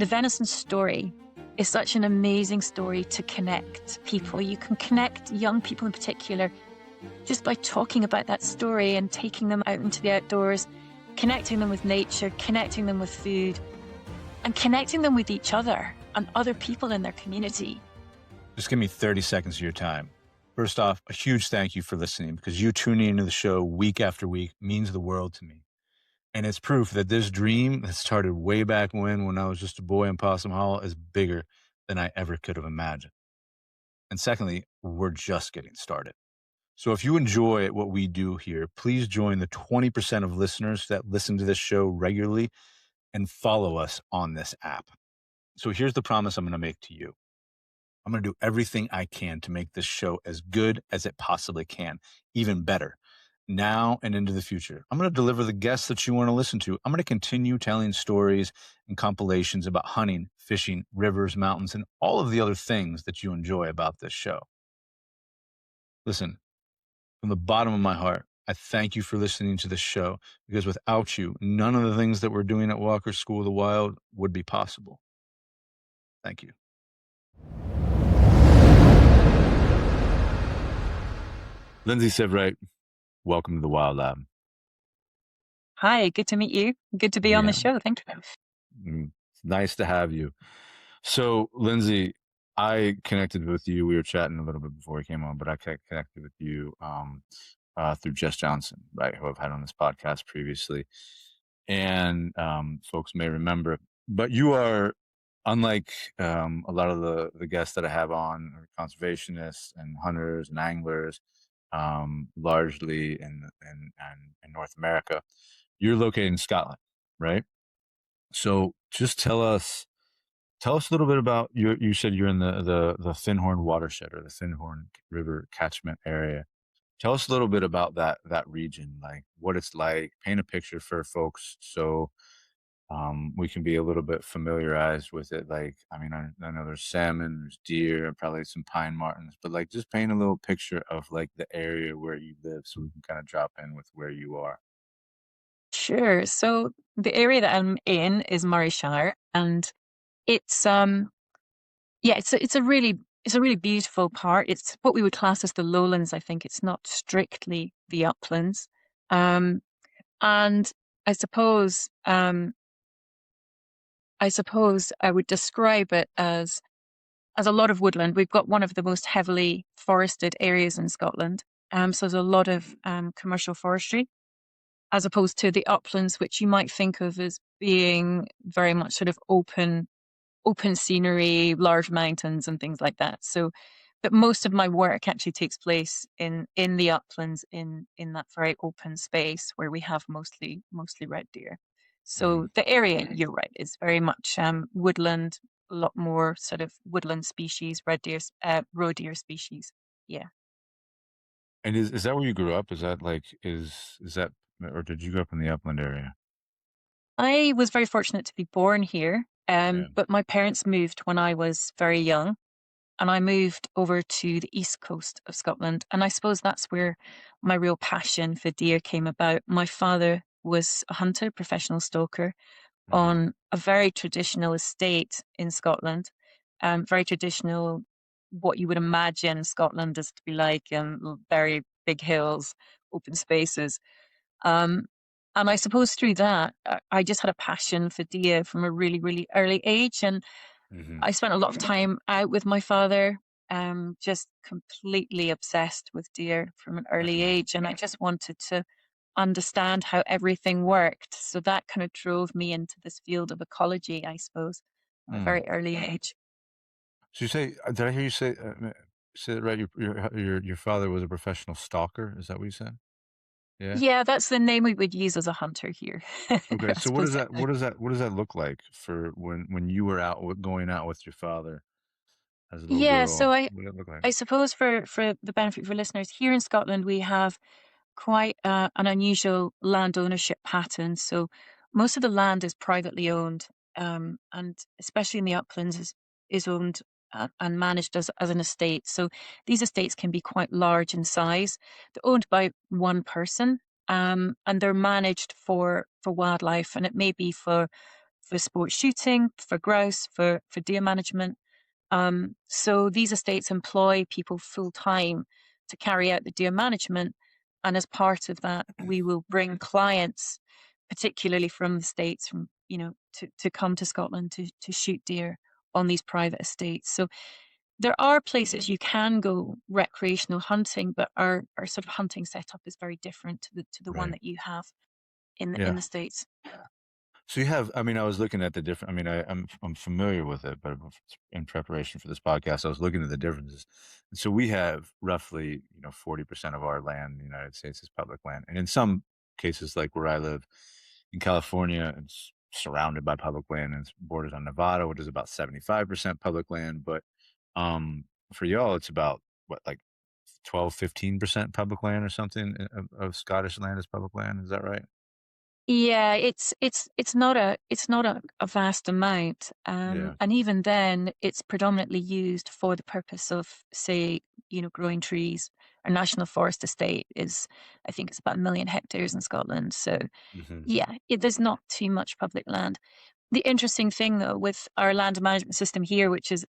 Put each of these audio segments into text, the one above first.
the venison story is such an amazing story to connect people. You can connect young people in particular just by talking about that story and taking them out into the outdoors, connecting them with nature, connecting them with food, and connecting them with each other and other people in their community. Just give me 30 seconds of your time. First off, a huge thank you for listening, because you tuning into the show week after week means the world to me. And it's proof that this dream that started way back when I was just a boy in Possum Hollow is bigger than I ever could have imagined. And secondly, we're just getting started. So if you enjoy what we do here, please join the 20% of listeners that listen to this show regularly and follow us on this app. So here's the promise I'm going to make to you. I'm going to do everything I can to make this show as good as it possibly can, even better, now and into the future. I'm going to deliver the guests that you want to listen to. I'm going to continue telling stories and compilations about hunting, fishing, rivers, mountains, and all of the other things that you enjoy about this show. Listen, from the bottom of my heart, I thank you for listening to this show, because without you, none of the things that we're doing at Walker School of the Wild would be possible. Thank you. Linzi Seivwright, welcome to the Wild Lab. Hi, good to meet you. Good to be on the show. Thank you. It's nice to have you. So, Lindsay, I connected with you. We were chatting a little bit before we came on, but I connected with you through Jess Johnson, right, who I've had on this podcast previously. And folks may remember, but you are, unlike a lot of the guests that I have on, are conservationists and hunters and anglers, largely in North America. You're located in Scotland, right? So just tell us a little bit about you said you're in the Thinhorn watershed, or the Thinhorn River catchment area. Tell us a little bit about that region, like what it's like. Paint a picture for folks so we can be a little bit familiarized with it. Like, I mean, I know there's salmon, there's deer, and probably some pine martens, but like just paint a little picture of like the area where you live so we can kind of drop in with where you are. Sure. So the area that I'm in is Murrayshire, and it's it's a really beautiful part. It's what we would class as the lowlands. I think it's not strictly the uplands. And I suppose I would describe it as a lot of woodland. We've got one of the most heavily forested areas in Scotland. So there's a lot of commercial forestry, as opposed to the uplands, which you might think of as being very much sort of open scenery, large mountains and things like that. So, but most of my work actually takes place in the uplands, in that very open space where we have mostly red deer. So the area, you're right, is very much woodland, a lot more sort of woodland species, roe deer species. Yeah. And is that where you grew up? Is that like is that, or did you grow up in the upland area? I was very fortunate to be born here, Yeah. but my parents moved when I was very young, and I moved over to the east coast of Scotland. And I suppose that's where my real passion for deer came about. My father was a hunter, professional stalker, on a very traditional estate in Scotland, very traditional, what you would imagine Scotland is to be like, very big hills, open spaces. Um, and I suppose through that, I just had a passion for deer from a really, really early age. And I spent a lot of time out with my father, just completely obsessed with deer from an early age. And I just wanted to understand how everything worked. So that kind of drove me into this field of ecology, I suppose, at a very early age. So you say, did I hear you say it right? Your father was a professional stalker. Is that what you said? Yeah. Yeah, that's the name we would use as a hunter here. Okay. I So what suppose does what does that look like for when you were going out with your father as a little Yeah, girl? so What did that look like? I suppose for the benefit for listeners, here in Scotland, we have quite an unusual land ownership pattern. So most of the land is privately owned, and especially in the uplands is owned and managed as an estate. So these estates can be quite large in size. They're owned by one person, and they're managed for wildlife, and it may be for for sport shooting, for grouse, for deer management. So these estates employ people full time to carry out the deer management. And as part of that, we will bring clients, particularly from the States, from, to come to Scotland to shoot deer on these private estates. So there are places you can go recreational hunting, but our sort of hunting setup is very different to the one Right. that you have in Yeah. the States. So you have, I mean, I was looking at the different, I mean, I'm familiar with it, but in preparation for this podcast, I was looking at the differences. And so we have roughly, 40% of our land in the United States is public land. And in some cases, like where I live in California, it's surrounded by public land and it's borders on Nevada, which is about 75% public land. But for y'all, it's about what, like 12, 15% public land or something of Scottish land is public land. Is that right? Yeah, it's not a vast amount, Yeah. and even then, it's predominantly used for the purpose of, say, growing trees. Our national forest estate is, I think, it's about 1 million hectares in Scotland. So, Hmm. yeah, there's not too much public land. The interesting thing, though, with our land management system here, which is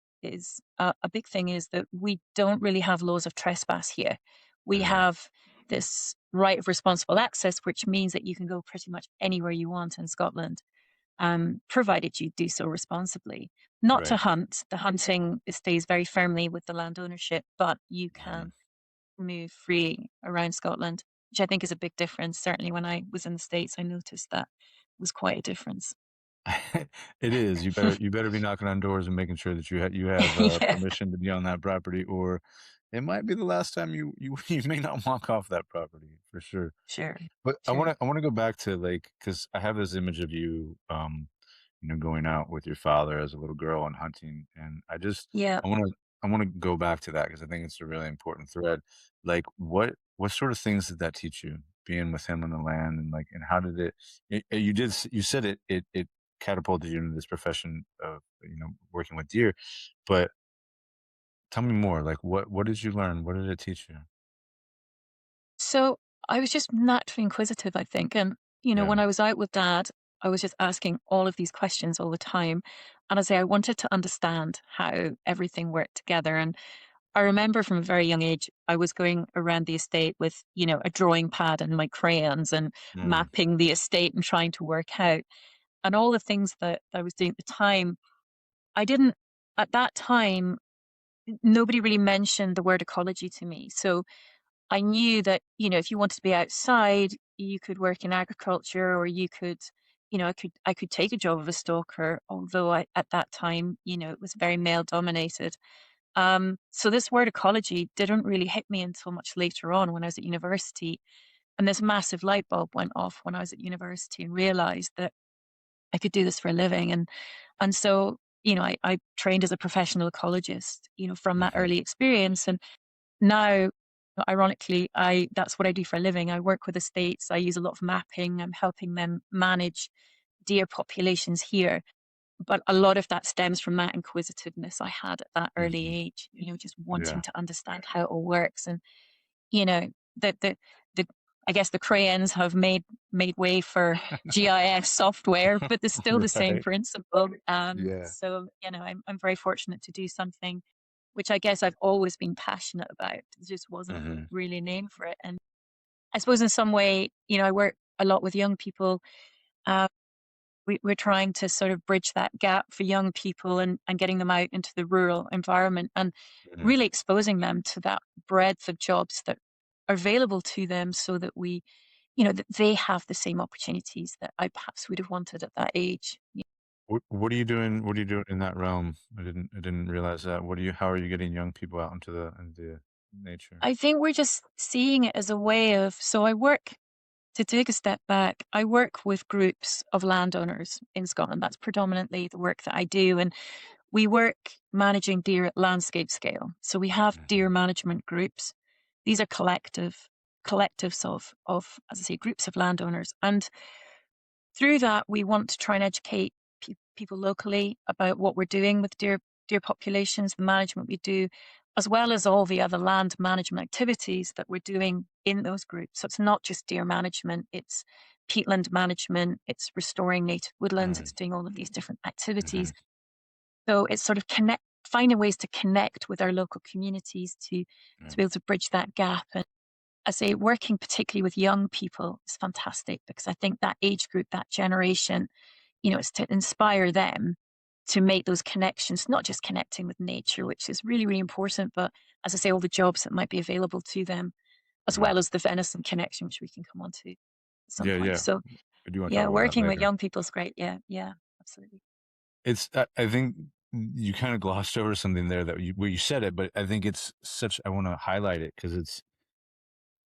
a big thing, is that we don't really have laws of trespass here. We Hmm. have this right of responsible access, which means that you can go pretty much anywhere you want in Scotland, provided you do so responsibly. Not to Right. hunt. The hunting stays very firmly with the land ownership, but you Mhm. can move free around Scotland, which I think is a big difference. Certainly, when I was in the States, I noticed that was quite a difference. It is. You better be knocking on doors and making sure that you have, Yeah. permission to be on that property, or it might be the last time you you may not walk off that property for sure. Sure, But I sure. wanna I wanna go back to, like, because I have this image of you, going out with your father as a little girl and hunting, and Yeah. I wanna I wanna go back to that because I think it's a really important thread. Like, what sort of things did that teach you, being with him on the land, and, like, and how did you said it catapulted you into this profession of, working with deer, but tell me more, like, what did you learn? What did it teach you? So I was just naturally inquisitive, I think. And, Yeah. when I was out with dad, I was just asking all of these questions all the time. And I say I wanted to understand how everything worked together. And I remember from a very young age, I was going around the estate with, a drawing pad and my crayons and Mm, mapping the estate and trying to work out. And all the things that I was doing at the time, I didn't, at that time, nobody really mentioned the word ecology to me. So I knew that, if you wanted to be outside, you could work in agriculture or you could, I could take a job of a stalker, although at that time, it was very male dominated. So this word ecology didn't really hit me until much later on when I was at university. And this massive light bulb went off when I was at university and realized that I could do this for a living. And so, I trained as a professional ecologist, from that mhm, early experience. And now, ironically, I that's what I do for a living. I work with estates. I use a lot of mapping. I'm helping them manage deer populations here. But a lot of that stems from that inquisitiveness I had at that early mhm, age, just wanting yeah. to understand how it all works. And, you know, the I guess the crayons have made way for GIS software, but there's still the same Right. principle. Yeah. So, I'm very fortunate to do something which I guess I've always been passionate about. There just wasn't Mhm, really a name for it. And I suppose in some way, I work a lot with young people. Uh, we're trying to sort of bridge that gap for young people and getting them out into the rural environment and mhm. really exposing them to that breadth of jobs that are available to them so that that they have the same opportunities that I perhaps would have wanted at that age. What are you doing in that realm? I didn't realize that. How are you getting young people out into nature? I think we're just seeing it as a way of, so I work to take a step back, I work with groups of landowners in Scotland. That's predominantly the work that I do. And we work managing deer at landscape scale. So we have deer Mhm, management groups. These are collectives of, as I say, groups of landowners. And through that, we want to try and educate people locally about what we're doing with deer populations, the management we do, as well as all the other land management activities that we're doing in those groups. So it's not just deer management; it's peatland management, it's restoring native woodlands, Mm, it's doing all of these different mhm, activities. So it's sort of finding ways to connect with our local communities to mm, be able to bridge that gap. And I say working particularly with young people is fantastic because I think that age group, that generation, it's to inspire them to make those connections, not just connecting with nature, which is really, really important, but as I say, all the jobs that might be available to them, as mm. well as the venison connection, which we can come on to at some Yeah, point. yeah. So I do want to talk yeah, about that working with later. young people is great. Yeah, yeah, absolutely. It's I think you kind of glossed over something there that where you said it, but I think it's such I want to highlight it because it's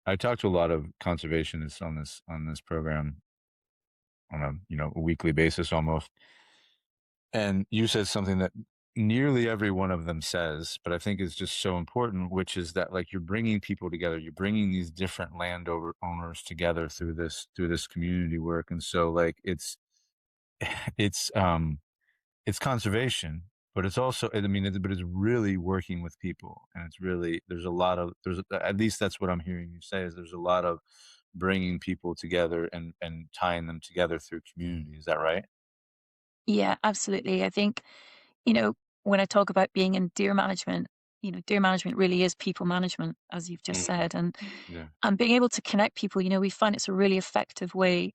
I talk to a lot of conservationists on this program on a a weekly basis almost. And you said something that nearly every one of them says, but I think is just so important, which is that like you're bringing people together, you're bringing these different owners together through this community work, and so like it's it's conservation, but it's also I mean, but it's really working with people, and it's really there's a lot of at least that's what I'm hearing you say is there's a lot of bringing people together and tying them together through community. Is that right? Yeah, absolutely. I think, you know, when I talk about being in deer management, deer management really is people management, as you've just Mhm. said. Yeah. And being able to connect people, we find it's a really effective way,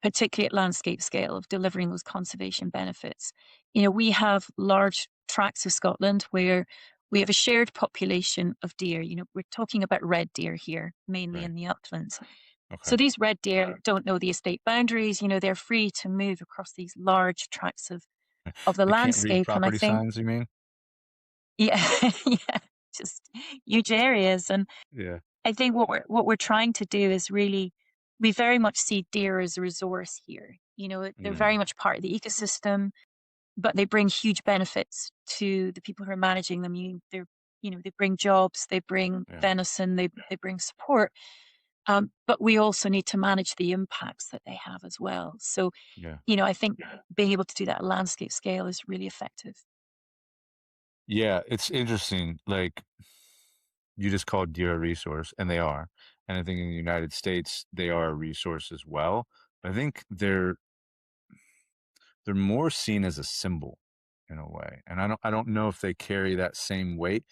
particularly at landscape scale, of delivering those conservation benefits. We have large tracts of Scotland where we have a shared population of deer. We're talking about red deer here, mainly Right. in the uplands. Okay. So these red deer don't know the estate boundaries. They're free to move across these large tracts of the They can't read landscape. And I property think, signs, you mean? yeah, yeah, just huge areas. And Yeah. I think what we're trying to do is really, we very much see deer as a resource here. They're Mm, very much part of the ecosystem, but they bring huge benefits to the people who are managing them. They bring jobs, they bring yeah. venison, they bring support. But we also need to manage the impacts that they have as well. So, Yeah. I think being able to do that at landscape scale is really effective. Yeah, it's interesting, like, you just called deer a resource, and they are, and I think in the United States, they are a resource as well. I think they're more seen as a symbol in a way, and I don't know if they carry that same weight,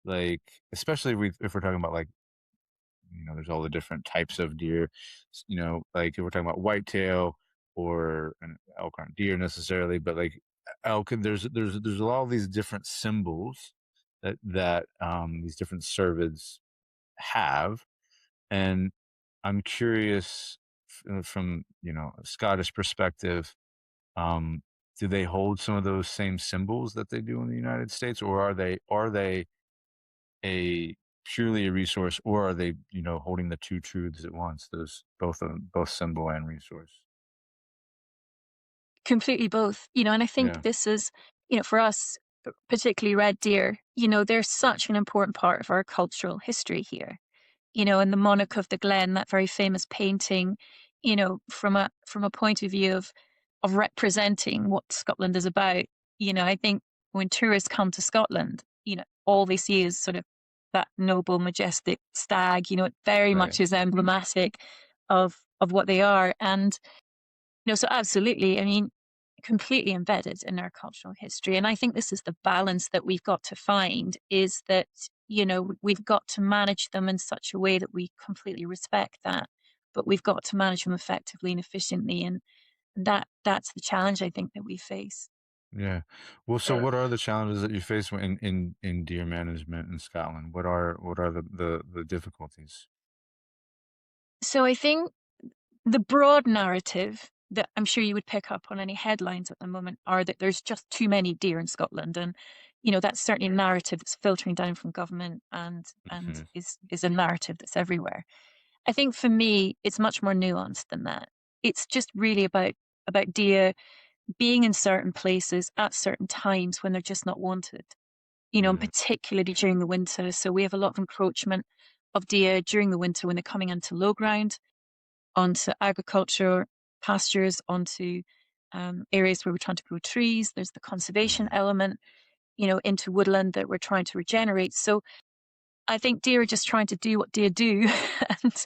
like, especially if we're talking about, like, there's all the different types of deer, like, if we're talking about whitetail or an elk aren't deer necessarily, but, like, elk, and there's all these different symbols that these different cervids have, and I'm curious from, a Scottish perspective, um, do they hold some of those same symbols that they do in the United States, or are they a purely a resource, or are they, holding the 2 truths at once, those both of them, both symbol and resource? Completely both. And I think Yeah, this is, for us, particularly red deer, they're such an important part of our cultural history here. And the Monarch of the Glen, that very famous painting, from a point of view of representing what Scotland is about. I think when tourists come to Scotland, all they see is sort of that noble, majestic stag. It very right. much is emblematic of what they are. And so absolutely. I mean, completely embedded in our cultural history. And I think this is the balance that we've got to find, is that, we've got to manage them in such a way that we completely respect that, but we've got to manage them effectively and efficiently. And that's the challenge I think that we face. Yeah. Well, so what are the challenges that you face in deer management in Scotland? What are the difficulties? So I think the broad narrative that I'm sure you would pick up on any headlines at the moment are that there's just too many deer in Scotland. And, that's certainly a narrative that's filtering down from government and Mhm. is a narrative that's everywhere. I think for me, it's much more nuanced than that. It's just really about deer being in certain places at certain times when they're just not wanted, and Mm, particularly during the winter. So we have a lot of encroachment of deer during the winter when they're coming into low ground, onto agriculture, pastures, onto areas where we're trying to grow trees. There's the conservation mhm. element, into woodland that we're trying to regenerate. So I think deer are just trying to do what deer do, and,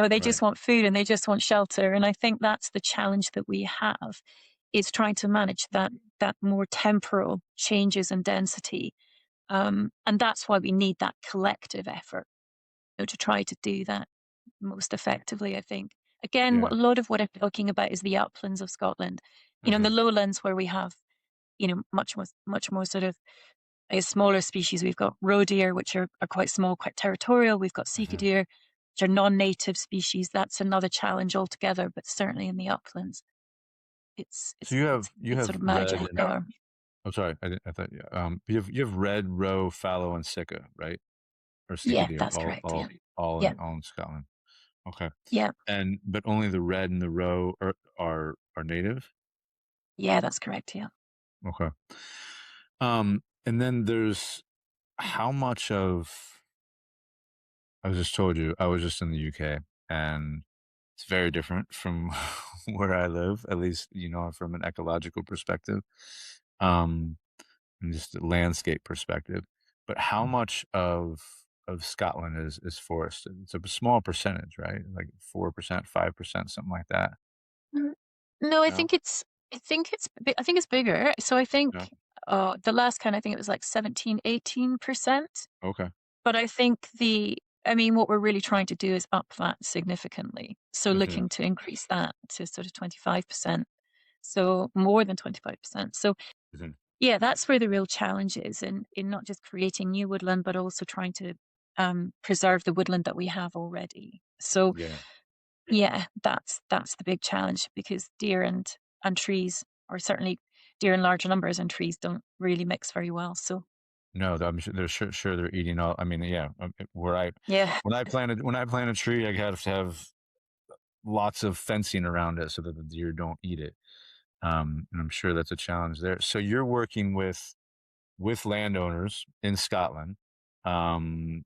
they Right. just want food and they just want shelter, and I think that's the challenge that we have, is trying to manage that more temporal changes in density, and that's why we need that collective effort, to try to do that most effectively, I think. Again, Yeah. a lot of what I'm talking about is the uplands of Scotland. In the Hmm. lowlands where we have, much more sort of a smaller species. We've got roe deer, which are quite small, quite territorial. We've got sika Hmm. deer, which are non-native species. That's another challenge altogether. But certainly in the uplands, it's So it's you it's have you it's sort have of red managing and there. oh, sorry, I thought you have red, roe, fallow, and sika, right? Or sika Yeah, deer, that's correct. Yeah, all yeah, in Scotland. Okay, yeah, but only the red and the roe are native. yeah. That's correct. Yeah. Okay. And then there's how much of I just told you I was just in the UK and it's very different from where I live, at least, from an ecological perspective, um, and just a landscape perspective. But how much of Scotland is forested? It's a small percentage, right? Like 4%, 5%, something like that. Mm, No, I No. think I think it's bigger. So I No. think the last count, I think it was like 17-18%. Okay. But I think what we're really trying to do is up that significantly. So Hmm. looking to increase that to sort of 25%. So more than 25%. So Hmm. yeah, that's where the real challenge is in not just creating new woodland, but also trying to preserve the woodland that we have already. So Yeah. yeah, that's the big challenge because deer and trees, or certainly deer in larger numbers and trees don't really mix very well. So No, I'm sure sure they're eating all. I mean, yeah. Where I yeah. when I plant a tree, I have to have lots of fencing around it so that the deer don't eat it. And I'm sure that's a challenge there. So you're working with landowners in Scotland, um,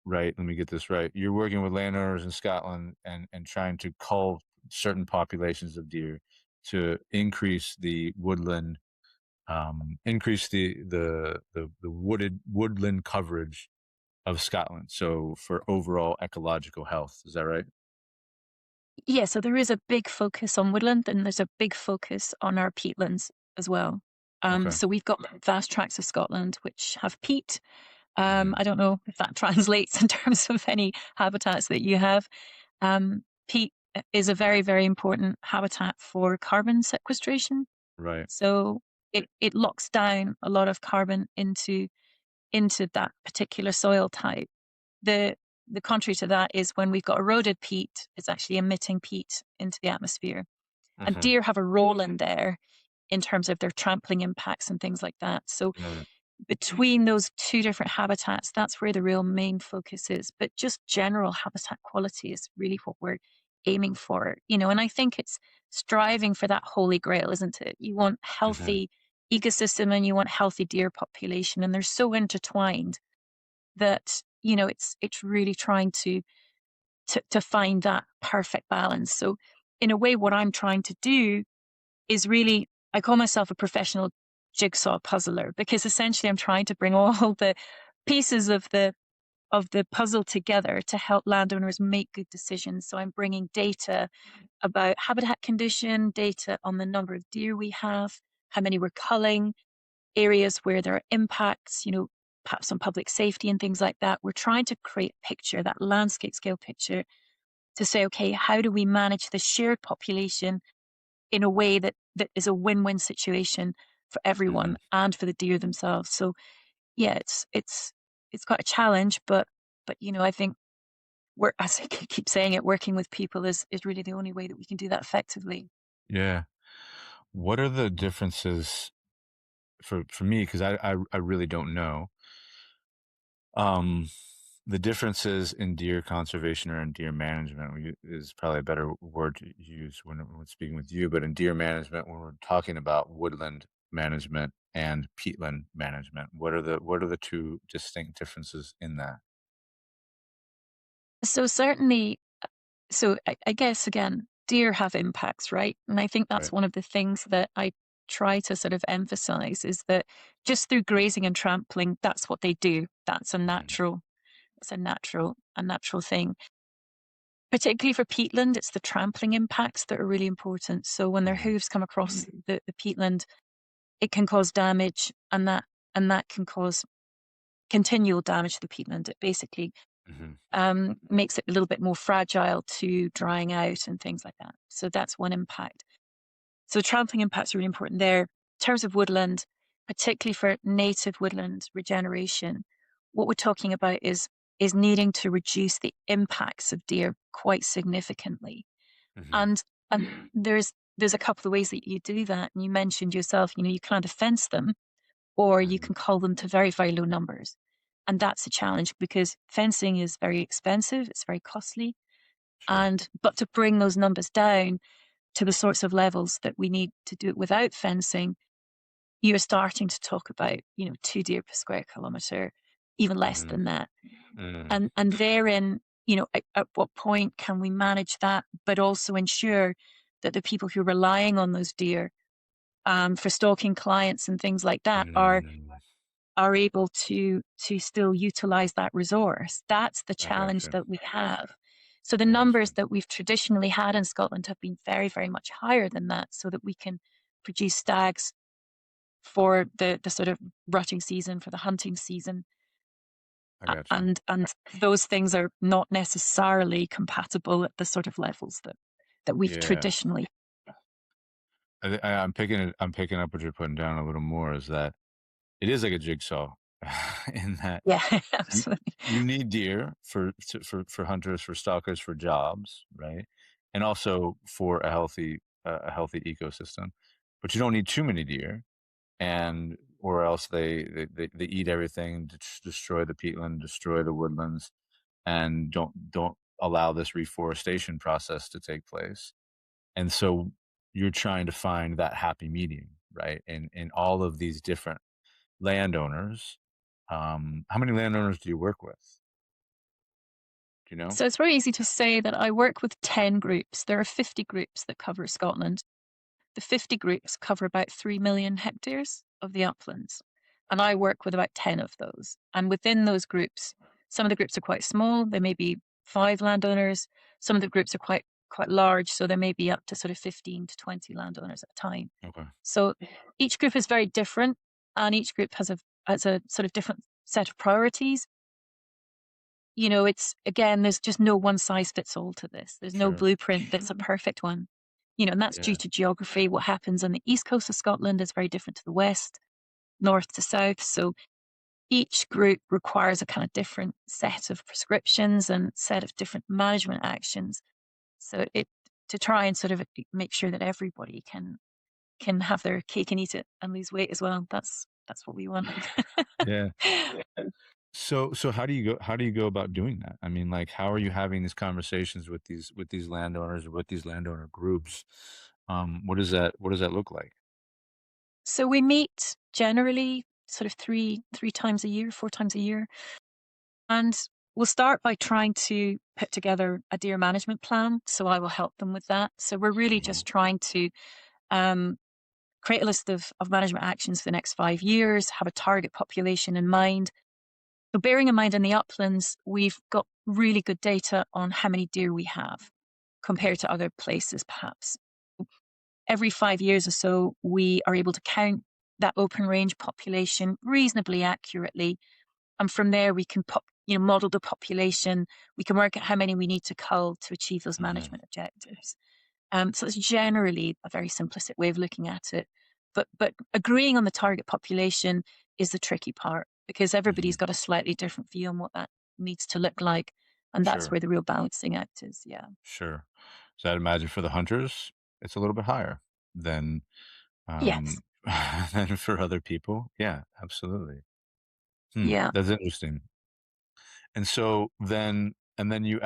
right? Let me get this right. You're working with landowners in Scotland and trying to cull certain populations of deer to increase the woodland, increase the woodland coverage of Scotland. So for overall ecological health, is that right? Yeah, so there is a big focus on woodland and there's a big focus on our peatlands as well. Okay. So we've got vast tracts of Scotland which have peat. Hmm. I don't know if that translates in terms of any habitats that you have. Peat is a very, very important habitat for carbon sequestration. Right. So it locks down a lot of carbon into that particular soil type. The the contrary to that is when we've got eroded peat, it's actually emitting peat into the atmosphere. And Hmm. deer have a role in there in terms of their trampling impacts and things like that. So Right. between those two different habitats, that's where the real main focus is. But just general habitat quality is really what we're aiming for, and I think it's striving for that holy grail, isn't it? You want Hmm. healthy ecosystem and you want healthy deer population, and they're so intertwined that it's really trying to find that perfect balance. So in a way, what I'm trying to do is really, I call myself a professional jigsaw puzzler because essentially I'm trying to bring all the pieces of the puzzle together to help landowners make good decisions. So I'm bringing data about habitat condition, data on the number of deer we have, how many we're culling, areas where there are impacts, perhaps on public safety and things like that. We're trying to create a picture, that landscape scale picture, to say, okay, how do we manage the shared population in a way that is a win-win situation for Hmm. everyone and for the deer themselves? So yeah, it's quite a challenge, but I think we're, as I keep saying it, working with people is really the only way that we can do that effectively. Yeah. What are the differences for me? Because I really don't know. Um, the differences in deer conservation or in deer management is probably a better word to use when speaking with you. But in deer management, when we're talking about woodland management and peatland management, what are the two distinct differences in that? So certainly, so I guess again, deer have impacts, right? And I think that's Right. one of the things that I try to sort of emphasize is that just through grazing and trampling, that's what they do. That's a Hmm. natural It's a natural thing. Particularly for peatland, it's the trampling impacts that are really important. So when their Mhm. hooves come across the peatland, it can cause damage, and that can cause continual damage to the peatland. It basically Mhm. makes it a little bit more fragile to drying out and things like that. So that's one impact. So trampling impacts are really important there. In terms of woodland, particularly for native woodland regeneration, what we're talking about is needing to reduce the impacts of deer quite significantly. Mhm. And there's a couple of ways that you do that. And you mentioned yourself, you can either fence them or you Mhm. can cull them to very, very low numbers. And that's a challenge because fencing is very expensive, it's very costly. Sure. And but to bring those numbers down to the sorts of levels that we need to do it without fencing, you're starting to talk about, 2 deer per square kilometre, even less Mhm. than that. Mm. And therein, at what point can we manage that, but also ensure that the people who are relying on those deer for stalking clients and things like that Mm. are able to still utilize that resource. That's the I got challenge you. that we have. So the I got numbers you. that we've traditionally had in Scotland have been very, very much higher than that, so that we can produce stags for the sort of rutting season, for the hunting season. I got you. And those things are not necessarily compatible at the sort of levels that we've Yeah. traditionally. I'm picking up what you're putting down a little more is that it is like a jigsaw in that Yeah, you absolutely. you need deer for hunters, for stalkers, for jobs, right? And also for a healthy ecosystem. But you don't need too many deer, and or else they eat everything, destroy the peatland, destroy the woodlands, and don't allow this reforestation process to take place. And so you're trying to find that happy medium, right? In all of these different landowners. How many landowners do you work with? Do you know? So it's very easy to say that I work with 10 groups. There are 50 groups that cover Scotland. The 50 groups cover about 3 million hectares of the uplands, and I work with about 10 of those. And within those groups, some of the groups are quite small. There may be 5 landowners. Some of the groups are quite large, so there may be up to sort of 15 to 20 landowners at a time. Okay. So each group is very different, and each group has a sort of different set of priorities. It's again, there's just no one size fits all to this. There's no Sure. blueprint that's a perfect one. And that's due Yeah. to geography. What happens on the east coast of Scotland is very different to the west, north to south. So each group requires a kind of different set of prescriptions and set of different management actions. So it to try and sort of make sure that everybody can have their cake and eat it and lose weight as well. That's what we want. Yeah. So how do you go about doing that? I mean, like, how are you having these conversations with these landowners or with these landowner groups? What does that look like? So we meet generally sort of three times a year, 4 times a year, and we'll start by trying to put together a deer management plan. So I will help them with that. So we're really Mhm. just trying to um, create a list of management actions for the next 5 years, have a target population in mind. So bearing in mind in the uplands, we've got really good data on how many deer we have compared to other places, perhaps. Every 5 years or so, we are able to count that open range population reasonably accurately. And from there, we can model the population. We can work out how many we need to cull to achieve those Mhm. management objectives. So it's generally a very simplistic way of looking at it. But agreeing on the target population is the tricky part because everybody's Mhm. got a slightly different view on what that needs to look like. And that's Sure. where the real balancing act is. Yeah. Sure. So I'd imagine for the hunters, it's a little bit higher than Yes. than for other people. Yeah, absolutely. Hmm. Yeah. That's interesting. And so then you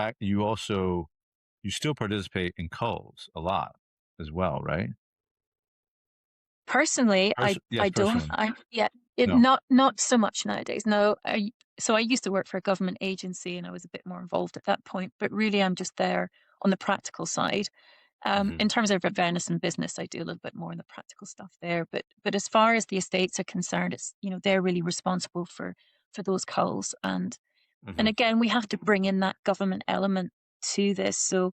still participate in culls a lot as well, right? Personally, I Yes, don't. personally. Yeah, No. not so much nowadays. No, so I used to work for a government agency, and I was a bit more involved at that point. But really, I'm just there on the practical side. Mhm. In terms of a venison business, I do a little bit more in the practical stuff there. But as far as the estates are concerned, it's they're really responsible for those culls, and And Hmm. again, we have to bring in that government element to this. So,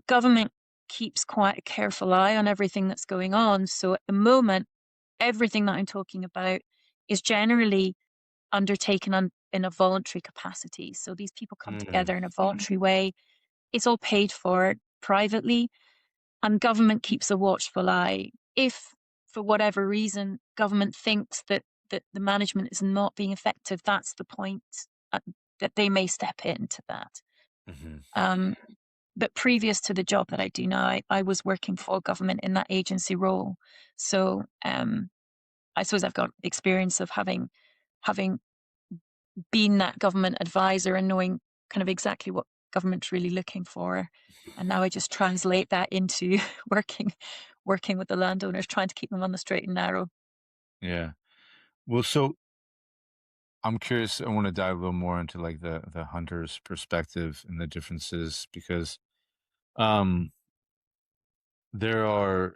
government keeps quite a careful eye on everything that's going on. So at the moment, everything that I'm talking about is generally undertaken in a voluntary capacity. So these people come Mm. together in a voluntary way. It's all paid for privately, and government keeps a watchful eye. If, for whatever reason, government thinks that the management is not being effective, that's the point at, that they may step into that. Hmm. Um, but previous to the job that I do now, I was working for government in that agency role. So I suppose I've got experience of having been that government advisor and knowing kind of exactly what government's really looking for. And now I just translate that into working with the landowners, trying to keep them on the straight and narrow. Yeah. Well, so I'm curious. I want to dive a little more into like the hunter's perspective and the differences because um there are,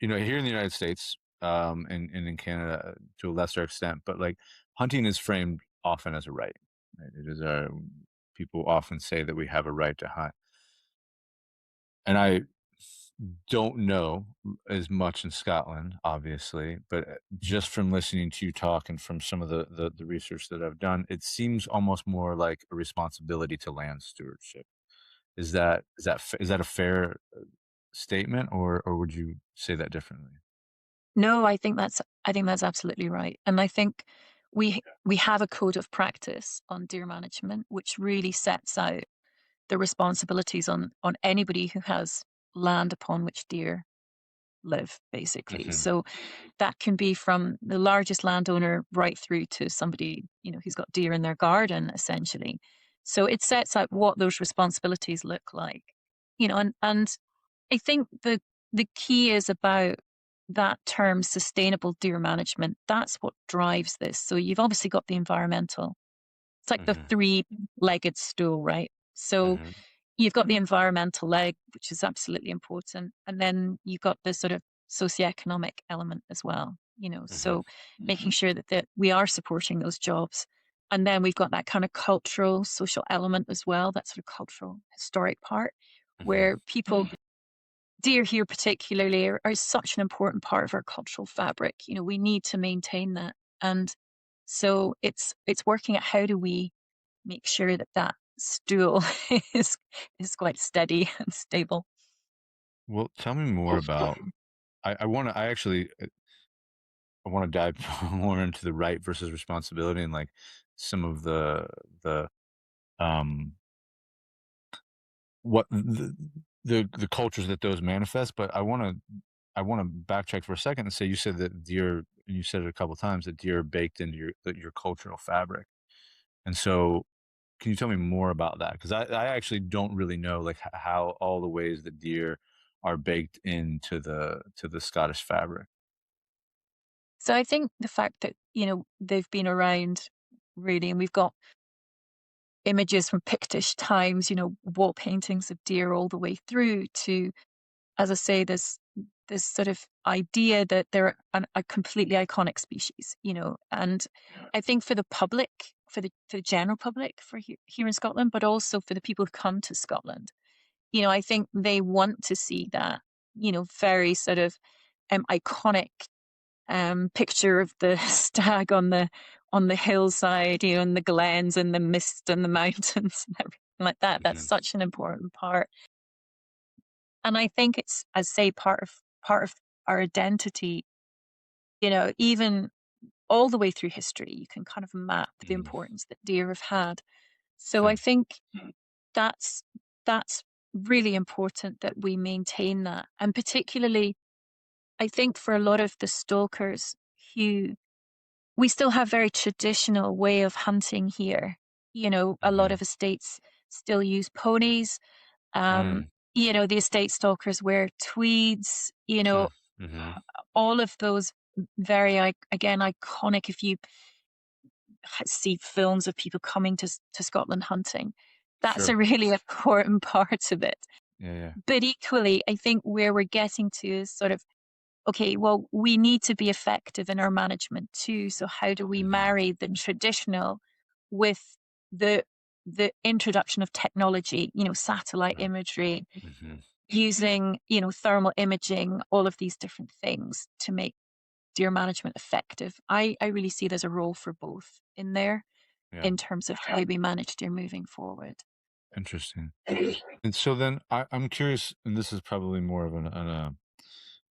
here in the United States, and in Canada to a lesser extent, but like hunting is framed often as a right. Right? It is a People often say that we have a right to hunt, and I don't know as much in Scotland, obviously, but just from listening to you talk and from some of the research that I've done, it seems almost more like a responsibility to land stewardship. Is that a fair statement, or would you say that differently? No, I think that's absolutely right. And I think we have a code of practice on deer management, which really sets out the responsibilities on anybody who has land upon which deer live, basically. Hmm. So that can be from the largest landowner right through to somebody, who's got deer in their garden, essentially. So it sets out what those responsibilities look like. And I think the key is about that term sustainable deer management. That's what drives this. So you've obviously got the environmental. It's like the Hmm. three-legged stool, right? So Hmm. you've got the environmental leg, which is absolutely important. And then you've got the sort of socioeconomic element as well, Hmm. so making sure that we are supporting those jobs. And then we've got that kind of cultural, social element as well, that sort of cultural, historic part Hmm. where people, deer here particularly, are such an important part of our cultural fabric. We need to maintain that. And so it's working at how do we make sure that that stool is is quite steady and stable. Well, tell me more about. I want to. I actually. I want to dive more into the right versus responsibility and like some of the um what the cultures that those manifest. But I want to backtrack for a second and say you said that deer, and you said it a couple times, that deer are baked into your cultural fabric. And so, can you tell me more about that? Because I actually don't really know like how all the ways that deer are baked into the Scottish fabric. So I think the fact that, they've been around really, and we've got images from Pictish times, wall paintings of deer all the way through to, as I say, this sort of idea that they're a completely iconic species, and I think for the public, for the general public, for here in Scotland, but also for the people who come to Scotland, I think they want to see that, very sort of iconic picture of the stag on the hillside, and the glens and the mist and the mountains and everything like that. That's Mhm. such an important part. And I think it's, as say, part of our identity, even all the way through history, you can kind of map the Mm. importance that deer have had. So I Okay. think that's that's really important that we maintain that. And particularly, I think for a lot of the stalkers who we still have very traditional way of hunting here. A lot Mhm. of estates still use ponies. Um, Mm. the estate stalkers wear tweeds, Hmm. Mhm. all of those very, again, iconic. If you see films of people coming to Scotland hunting, that's a Sure. really important part of it. Yeah, yeah. But equally, I think where we're getting to is sort of, okay, well, we need to be effective in our management too. So how do we Mhm. marry the traditional with the introduction of technology, satellite imagery, Mm-hmm. using, thermal imaging, all of these different things to make deer management effective. I really see there's a role for both in there Yeah. in terms of how we manage deer moving forward. Interesting. And so then I'm curious, and this is probably more of an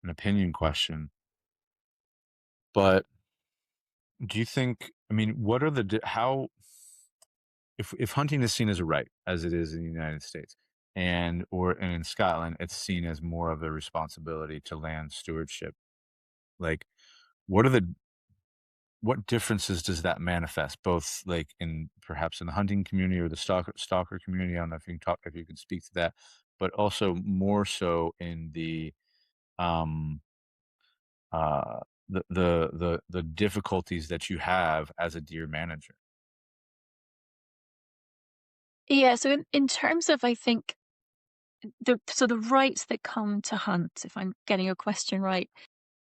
opinion question, but do you think, I mean, what are how, if hunting is seen as a right, as it is in the United States, and in Scotland, it's seen as more of a responsibility to land stewardship. Like, what are the what differences does that manifest, both like in perhaps in the hunting community or the stalker community? I don't know if you can talk, if you can speak to that, but also more so in the um uh the difficulties that you have as a deer manager. Yeah, so in terms of, I think, the rights that come to hunt, if I'm getting your question right,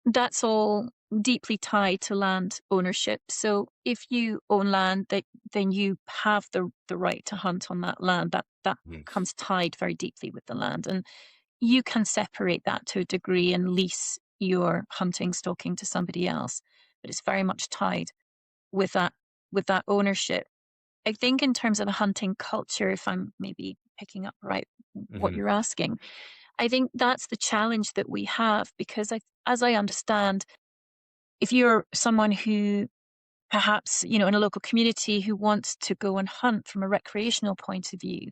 that's all deeply tied to land ownership. So if you own land, then you have the right to hunt on that land. That Mhm. comes tied very deeply with the land. And you can separate that to a degree and lease your hunting, stalking to somebody else. But it's very much tied with that ownership. I think in terms of the hunting culture, if I'm maybe picking up right what Mhm. you're asking, I think that's the challenge that we have because as I understand, if you're someone who perhaps, in a local community who wants to go and hunt from a recreational point of view,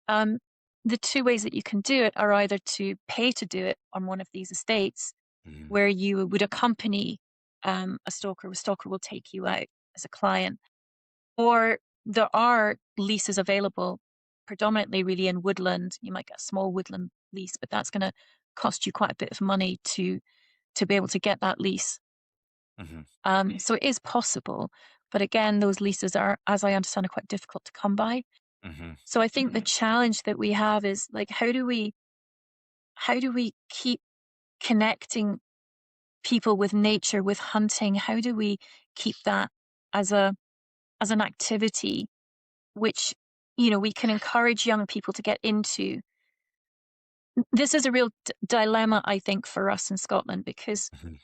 um, the two ways that you can do it are either to pay to do it on one of these estates Mhm. where you would accompany a stalker will take you out as a client, or there are leases available predominantly really in woodland. You might get a small woodland lease, but that's going to cost you quite a bit of money to be able to get that lease. Mhm. So it is possible, but again, those leases are, as I understand, are quite difficult to come by. Mhm. So I think the challenge that we have is like, how do we keep connecting people with nature, with hunting? How do we keep that as a as an activity which we can encourage young people to get into? This is a real dilemma, I think, for us in Scotland because Mhm.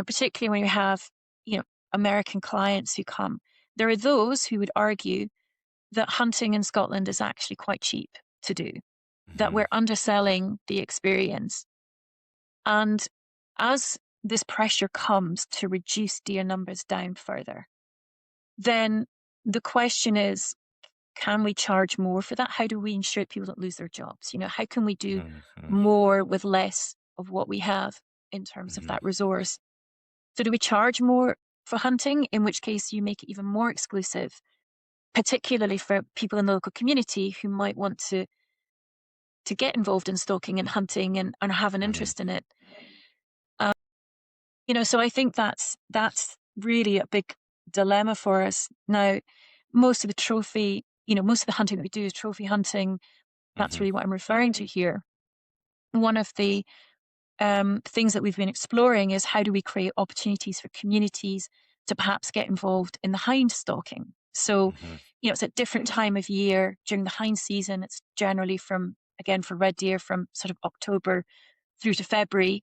particularly when you have you know American clients who come, there are those who would argue that hunting in Scotland is actually quite cheap to do, that Mhm. we're underselling the experience. And as this pressure comes to reduce deer numbers down further, then the question is, can we charge more for that? How do we ensure people don't lose their jobs? How can we do Mhm. Mhm. more with less of what we have in terms of Mhm. that resource? So do we charge more for hunting, in which case you make it even more exclusive, particularly for people in the local community who might want to get involved in stalking and hunting and have an Mhm. interest in it? Um, so I think that's really a big dilemma for us. Now, most of the hunting that we do is trophy hunting. That's Mhm. really what I'm referring to here. One of the things that we've been exploring is how do we create opportunities for communities to perhaps get involved in the hind stalking. So, Mhm. it's a different time of year during the hind season. It's generally from, again, for red deer, from sort of October through to February.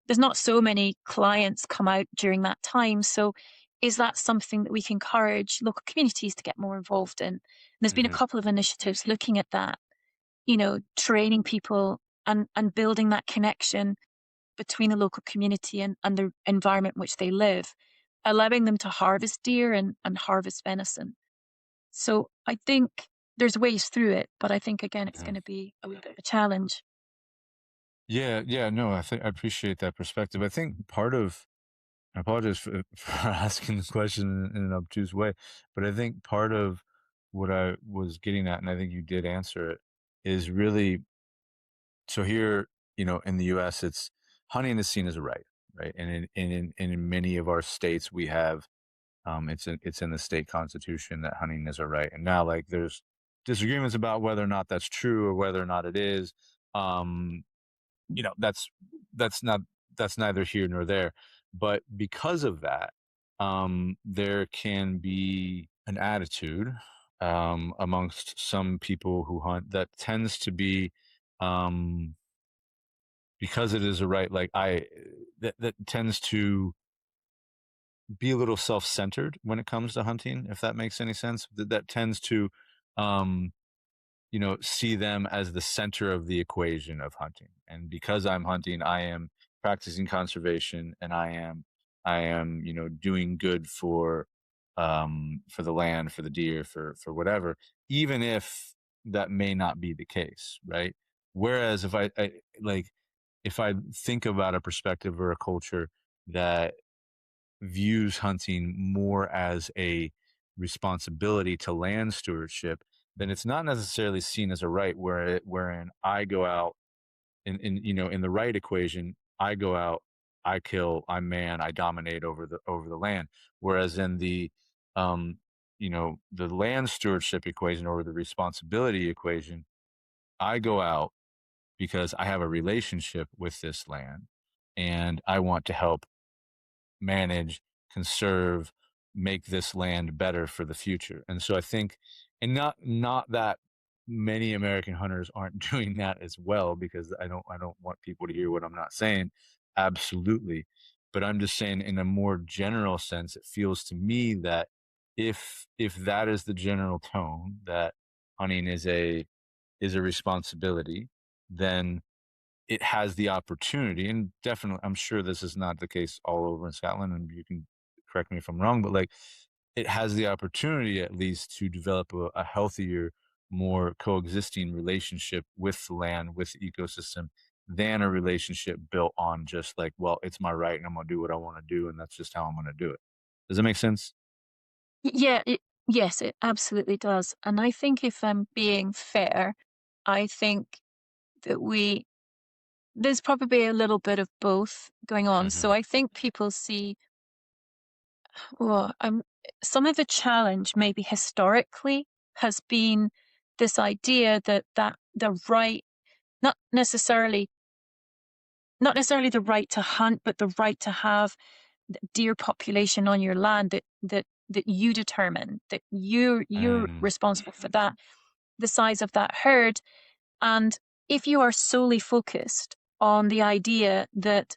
There's not so many clients come out during that time. So, is that something that we can encourage local communities to get more involved in? And there's been a Mhm. couple of initiatives looking at that, training people and building that connection between the local community and the environment in which they live, allowing them to harvest deer and harvest venison. So I think there's ways through it, but I think again it's Mhm. going to be a little bit of a challenge. Yeah, yeah, no, I think I appreciate that perspective. I think part of, I apologize for, for asking the question in an obtuse way, but I think part of what I was getting at, and I think you did answer it, is really, so here, in the US, it's hunting is seen as a right, right? And in many of our states, we have, it's in the state constitution that hunting is a right. And now, like, there's disagreements about whether or not that's true or whether or not it is. Um, you know, that's that's not that's neither here nor there. But because of that, there can be an attitude, amongst some people who hunt that tends to be, um, because it is a right, like that tends to be a little self-centered when it comes to hunting, if that makes any sense. That tends to, um, see them as the center of the equation of hunting. And because I'm hunting, I am practicing conservation, and I am, doing good for the land, for the deer, for whatever, even if that may not be the case, right? Whereas if I think about a perspective or a culture that views hunting more as a responsibility to land stewardship, then it's not necessarily seen as a right wherein I go out in the right equation, I go out, I kill, I man, I dominate over the land. Whereas in the land stewardship equation or the responsibility equation, I go out because I have a relationship with this land and I want to help manage, conserve, make this land better for the future. And so I think, and not that many American hunters aren't doing that as well, because I don't want people to hear what I'm not saying. Absolutely. But I'm just saying in a more general sense, it feels to me that if that is the general tone, that hunting is a responsibility, then it has the opportunity, and definitely, I'm sure this is not the case all over in Scotland, and you can correct me if I'm wrong, but like it has the opportunity at least to develop a healthier, more coexisting relationship with the land, with the ecosystem, than a relationship built on just like, well, it's my right and I'm gonna do what I want to do, and that's just how I'm gonna do it. Does that make sense? Yeah, yes, it absolutely does. And I think if I'm being fair, I think that there's probably a little bit of both going on. So Hmm. I think people see, well, some of the challenge maybe historically has been this idea that the right, not necessarily, not necessarily the right to hunt, but the right to have deer population on your land that you determine, that you're Mm, responsible for that, the size of that herd. And if you are solely focused on the idea that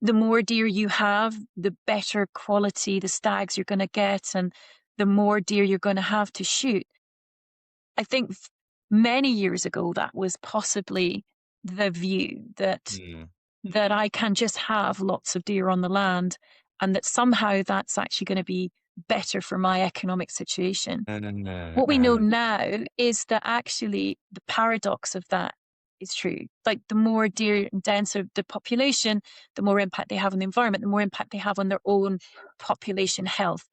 the more deer you have, the better quality the stags you're going to get, and the more deer you're going to have to shoot. I think many years ago that was possibly the view mm. that I can just have lots of deer on the land, and that somehow that's actually going to be better for my economic situation. No, no, no. What we know Uh-huh. now is that actually the paradox of that is true. Like the more deer and denser the population, the more impact they have on the environment, the more impact they have on their own population health.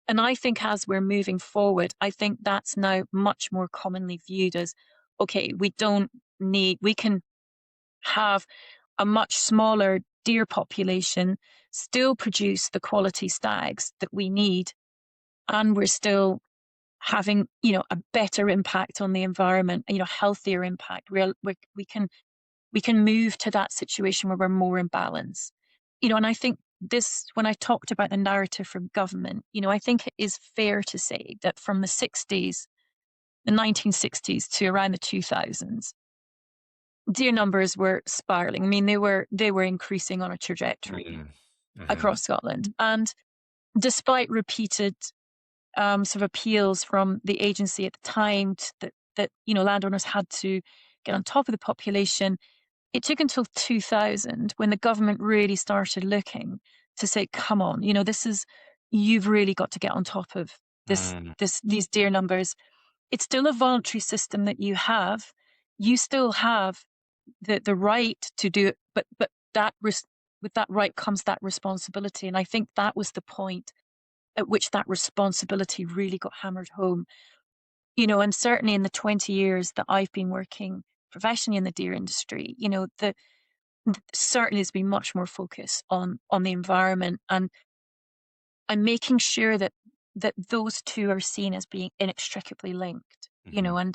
And I think as we're moving forward, I think that's now much more commonly viewed as okay, we can have a much smaller deer population, still produce the quality stags that we need, and we're still having, a better impact on the environment, healthier impact. We can move to that situation where we're more in balance. And I think this, when I talked about the narrative from government, I think it is fair to say that from the 1960s to around the 2000s, deer numbers were spiraling. I mean, they were increasing on a trajectory Mm. Hmm. across Scotland, and despite repeated sort of appeals from the agency at the time that landowners had to get on top of the population, it took until 2000 when the government really started looking to say, "Come on, you've really got to get on top of Mm. these deer numbers. It's still a voluntary system that you have. You still have the right to do it, but with that right comes that responsibility." And I think that was the point at which that responsibility really got hammered home. And certainly in the 20 years that I've been working professionally in the deer industry, certainly has been much more focus on the environment, and making sure that those two are seen as being inextricably linked. Hmm.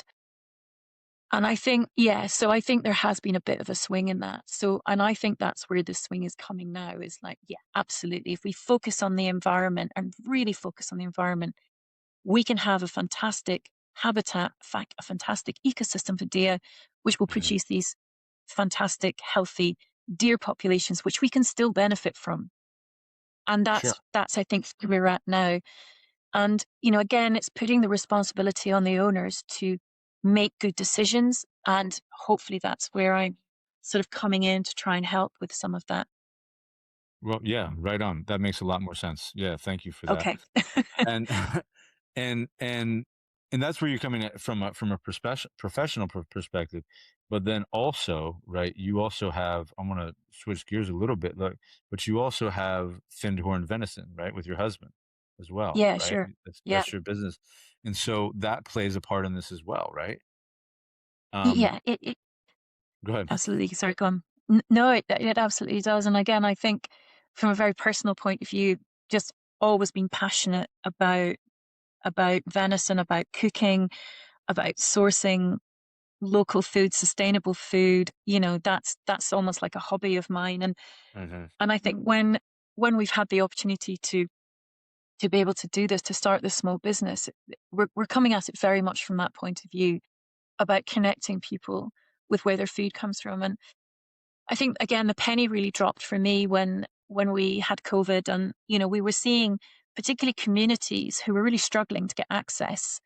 And I think, yeah, so I think there has been a bit of a swing in that. So, and I think that's where the swing is coming now, is like, yeah, absolutely. If we focus on the environment and really focus on the environment, we can have a fantastic habitat, a fantastic ecosystem for deer, which will Mhm. produce these fantastic, healthy deer populations, which we can still benefit from. And Sure. that's I think where we're at now. And again, it's putting the responsibility on the owners to make good decisions, and hopefully that's where I'm sort of coming in to try and help with some of that. Well, yeah, right on. That makes a lot more sense. Yeah, thank you for that. Okay. And and and and that's where you're coming at from a professional perspective. But then also, right, you also have, I want to switch gears a little bit, like, but you also have finned horn venison, right, with your husband as well, Yeah, right? sure. Yeah. That's your business. And so that plays a part in this as well, right? Um, Yeah, it Go ahead. absolutely. Sorry, go on. No, it absolutely does. And again, I think from a very personal point of view, just always been passionate about venison, about cooking, about sourcing local food, sustainable food. That's almost like a hobby of mine. Hmm. And I think when we've had the opportunity to be able to do this, to start this small business, we're coming at it very much from that point of view about connecting people with where their food comes from. And I think again the penny really dropped for me when we had COVID, and we were seeing particularly communities who were really struggling to get access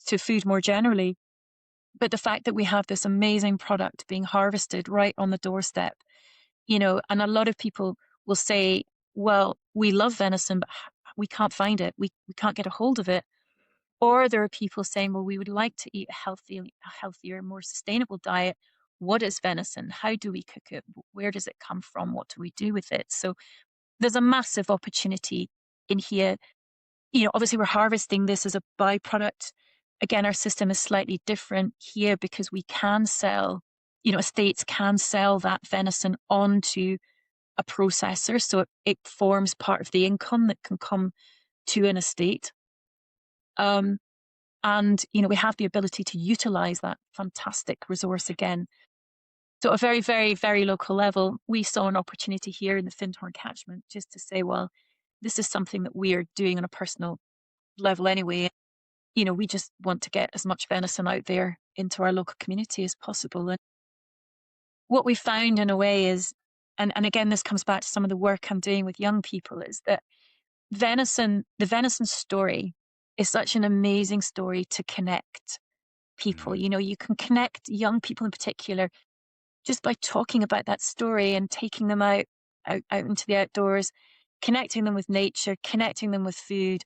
to food more generally. But the fact that we have this amazing product being harvested right on the doorstep, and a lot of people will say, well, we love venison, but we can't find it. We can't get a hold of it. Or there are people saying, well, we would like to eat a healthier, more sustainable diet. What is venison? How do we cook it? Where does it come from? What do we do with it? So there's a massive opportunity in here. Obviously we're harvesting this as a byproduct. Again, our system is slightly different here because we can sell, estates can sell that venison onto a processor. So it forms part of the income that can come to an estate. Um, and, we have the ability to utilize that fantastic resource again. So, at a very, very, very local level, we saw an opportunity here in the Findhorn catchment just to say, well, this is something that we are doing on a personal level anyway. We just want to get as much venison out there into our local community as possible. And what we found in a way is, and again, this comes back to some of the work I'm doing with young people, is that the venison story is such an amazing story to connect people. Hmm. You can connect young people in particular just by talking about that story and taking them out into the outdoors, connecting them with nature, connecting them with food,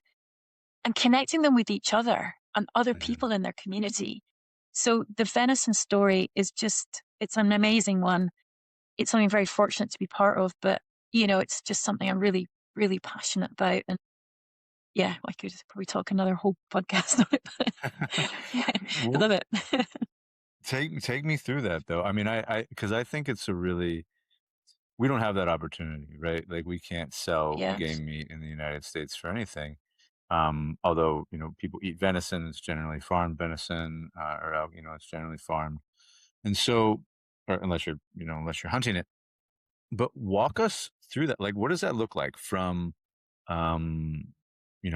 and connecting them with each other and other Hmm. people in their community. So the venison story is it's an amazing one. It's something I'm very fortunate to be part of, but it's just something I'm really, really passionate about. And yeah, I could probably talk another whole podcast on it, but yeah, I Well, love it. take me through that though. I mean, because I think it's a really, we don't have that opportunity, right? Like we can't sell Yeah. game meat in the United States for anything. Although, people eat venison, it's generally farmed venison, or it's generally farmed. And so, or unless you're hunting it. But walk us through that. Like, what does that look like um,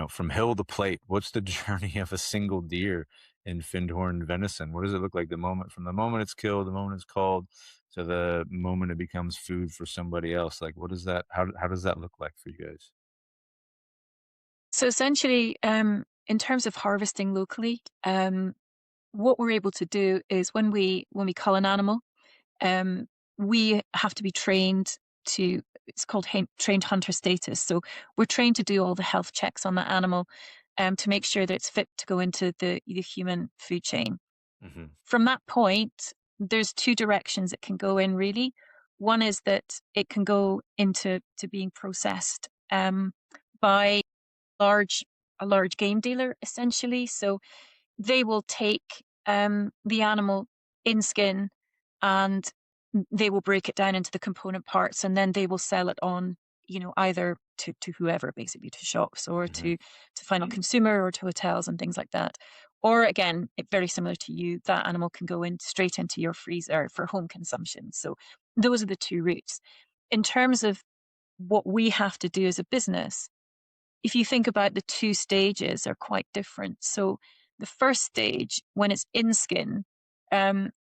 from hill to plate? What's the journey of a single deer in Findhorn venison? What does it look like from the moment it's killed, the moment it's called, to the moment it becomes food for somebody else? Like, what is that? How does that look like for you guys? So essentially, in terms of harvesting locally, what we're able to do is when we cull an animal, um, we have to be trained to. It's called trained hunter status. So we're trained to do all the health checks on that animal, to make sure that it's fit to go into the human food chain. Hmm. From that point, there's two directions it can go in. Really, one is that it can go into being processed by large a large game dealer essentially. So they will take the animal in skin, and they will break it down into the component parts, and then they will sell it on, either to whoever, basically to shops or Hmm. to final consumer or to hotels and things like that. Or again, very similar to you, that animal can go in straight into your freezer for home consumption. So those are the two routes. In terms of what we have to do as a business, if you think about the two stages are quite different. So the first stage, when it's in skin,